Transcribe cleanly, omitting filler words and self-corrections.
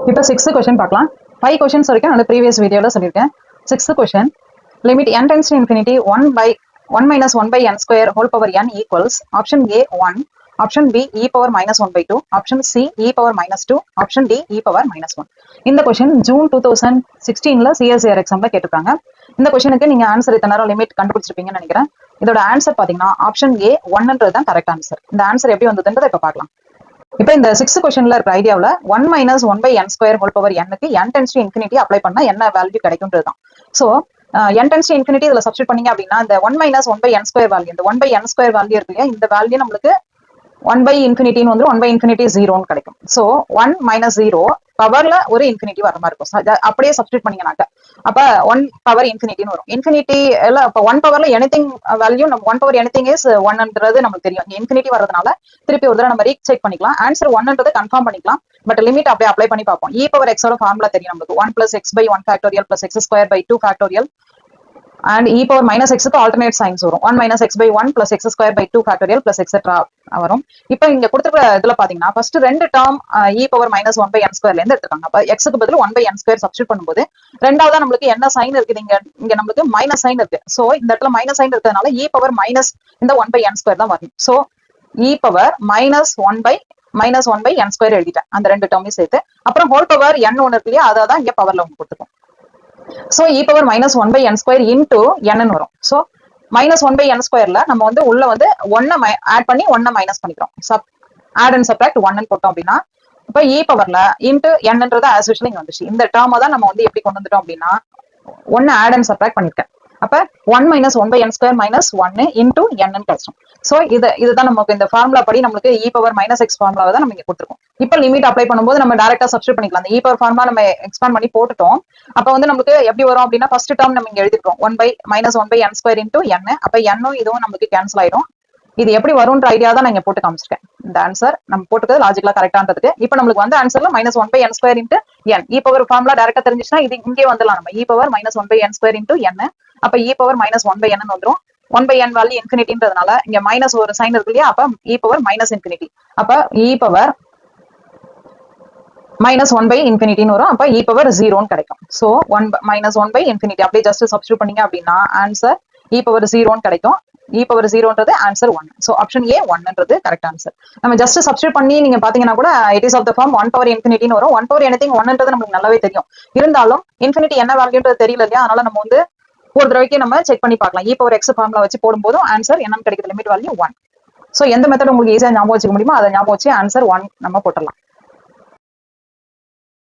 இப்போ 6th question பார்க்கலாம். 5 questions வரைக்கும் நான் ப்ரீவியஸ் வீடியோவில் சொல்லியிருக்கேன். 6th question, limit n tends to infinity 1 minus 1 by n square whole power n equals option A 1, option B e power minus 1 by 2, option C e power minus 2, option D e power minus 1. இந்த question June 2016ல CSIR எக்ஸாம்ல கேட்டிருக்காங்க. இந்த கொஸ்டினுக்கு நீங்க answer இத்தனை நேரம் limit கண்டுபிடிச்சிருப்பீங்கன்னு நினைக்கிறேன். இதோட ஆன்சர் பாத்தீங்கன்னா ஆப்ஷன் A 1ன்றது தான் கரெக்ட் ஆன்சர். இந்த ஆன்சர் எப்படி வந்ததுன்றதை இப்ப பார்க்கலாம். இப்போ இந்த 6th கொஸ்டின்ல இருக்க ஐடியாவில் 1 minus 1 by n square whole power n-க்கு n tends to infinity apply பண்ணா என்ன வேல்யூ கிடைக்கும்ன்றது தான். So n tends to infinity இதுல சப்ஸ்டிட் பண்ணீங்க அப்படின்னா இந்த 1 minus 1 by n square value, இந்த 1 by n square வேல்யூ இருக்கு இல்லையா, இந்த வேல்யூ நம்மளுக்கு 1 by infinity-ன்னு வந்து 1 by infinity 0ன்னு கிடைக்கும். ஸோ 1 minus 0 பவர்ல ஒரு இன்ஃபினிட்டி வர மாதிரி இருக்கும். அப்படியே சப்ஸ்டிட் பண்ணீங்கன்னாக்க அப்ப 1 power infinity-ன்னு வரும். இன்ஃபினிட்டி எல்லாம் அப்ப 1 பவர்ல எனிதிங் வேல்யூ, நம்ம 1 power anything is 1ன்றது நமக்கு தெரியும். இன்ஃபினிட்டி வரதுனால திருப்பி ஒரு தடவை நம்ம ரீசெக் பண்ணிக்கலாம். ஆன்சர் 1ன்றது கன்ஃபார்ம் பண்ணிக்கலாம். பட் லிமிட் அப்படியே அப்ளை பண்ணி பார்ப்போம். e power x ஓட ஃபார்முலா தெரியும் நமக்கு. 1 plus x by 1 factorial plus x square by 2 factorial and e power minus x க்கு alternate signs வரும். 1 minus x by 1 plus x square by 2 factorial plus etc வரும். இப்போ இங்க கொடுத்துருக்க இதுல பாத்தீங்கன்னா ஃபர்ஸ்ட் ரெண்டு term e power minus 1 by n squareல இருந்து எடுத்துக்காங்க. அப்ப x க்கு பதில் 1 by n square சப்ஸ்டிட் பண்ணும்போது ரெண்டாவதா நம்மளுக்கு என்ன சைன் இருக்குது, இங்க நம்மளுக்கு மைனஸ் சைன் இருக்கு. சோ இந்த இடத்துல மைனஸ் சைன் இருக்கிறதுனால e power minus இந்த 1 by n square தான் வரும். So e power minus 1 by n square எழுதிட்டேன் அந்த ரெண்டு டேர்மையும் சேர்த்து. அப்புறம் ஹோல் பவர் n ஒன்று இருக்கு இல்லையா, அதான் இங்க பவர்ல ஒன்று கொடுத்துருக்கோம். So e power minus 1 by n square into n வரும். சோ minus 1 by n squareல நம்ம வந்து உள்ள வந்து 1 ஆட் பண்ணி 1 மைனஸ் பண்ணிக்கிறோம். ஆட் அண்ட் சப்ட்ராக்ட் 1 போட்டோம் அப்படின்னா இப்ப e பவர்ல இன்டு nன்றது ஆஸ் யூசுவல் இங்க வந்துச்சு. இந்த டேர்மை தான் நம்ம வந்து எப்படி கொண்டு வந்துட்டோம் அப்படின்னா 1 ஆட் அண்ட் சப்ட்ராக்ட் பண்ணிருக்கேன். அப்ப 1 minus 1 by n square minus 1 into n கிடைச்சோம். So இதுதான் நமக்கு இந்த ஃபார்முலா படி நமக்கு e power minus x ஃபார்முலாவை தான் நம்ம இங்க கொடுத்துருக்கோம். இப்ப லிமிட் அப்ளை பண்ணும்போது நம்ம டைரக்டா சப்ஸ்டிட் பண்ணிக்கலாம். அந்த e power ஃபார்முலா நம்ம எக்ஸ்பேண்ட் பண்ணி போட்டுட்டோம். அப்ப வந்து நமக்கு எப்படி வரும் அப்படின்னா ஃபர்ஸ்ட் டேர்ம் நம்ம இங்க எழுதிருக்கோம் 1 by minus 1 by n square into n. அப்ப n இதுவும் நமக்கு கேன்சல் ஆயிடும். இது எப்படி வரும்ன்ற ஐடியா தான் நான் இங்க போட்டு காமிச்சிருக்கேன். இந்த ஆன்சர் நம்ம போட்டுக்கிறது லாஜிக்கலா கரெக்டான்றதுக்கு. இப்ப நம்மளுக்கு வந்து ஆன்சர்ல minus 1 by n square into n. e power formula டைரக்டா தெரிஞ்சிச்சுன்னா இது இங்கே வந்துடலாம் நம்ம. e power minus 1 by n square into n. அப்ப e power minus 1 by n வந்துரும். 1 by n வேல்யூ இன்ஃபினிட்டின்றதுனால இங்க மைனஸ் ஒரு சைன் இருக்கு இல்லையா, அப்ப e power minus infinity. அப்ப e power minus 1 by infinity-ன்னு வரும். அப்ப e power 0ன்னு கிடைக்கும். சோ 1 minus 1 by infinity அப்படியே ஜஸ்ட் சப்ஸ்டிட் பண்ணீங்க அப்படின்னா ஆன்சர் e power 0ன்னு கிடைக்கும். e power 0ன்றது ஆன்சர் 1. சோ ஆப்ஷன் A 1ன்றது கரெக்ட் ஆன்சர். நம்ம ஜஸ்ட் சப்ஸ்டிட் பண்ணி நீங்க பாத்தீங்கன்னா கூட it is of the form 1 power infinity-ன்னு வரும். 1 power anything 1ன்றது நமக்கு நல்லாவே தெரியும். இருந்தாலும் இன்ஃபினிட்டி என்ன வேல்யூன்றது தெரியல இல்லையா, அதனால நம்ம வந்து ஒரு தடவைக்கு நம்ம செக் பண்ணி பார்க்கலாம். e power x ஃபார்முலா வச்சு போடும்போதும் ஆன்சர் என்னன்னு கிடைக்குது, லிமிட் வேல்யூ 1. சோ எந்த மெத்தட் உங்களுக்கு ஈஸியா ஞாபகம் வச்சுக்க முடியுமோ அதை ஞாபகம் வச்சு ஆன்சர் 1 நம்ம போட்டுடலாம்.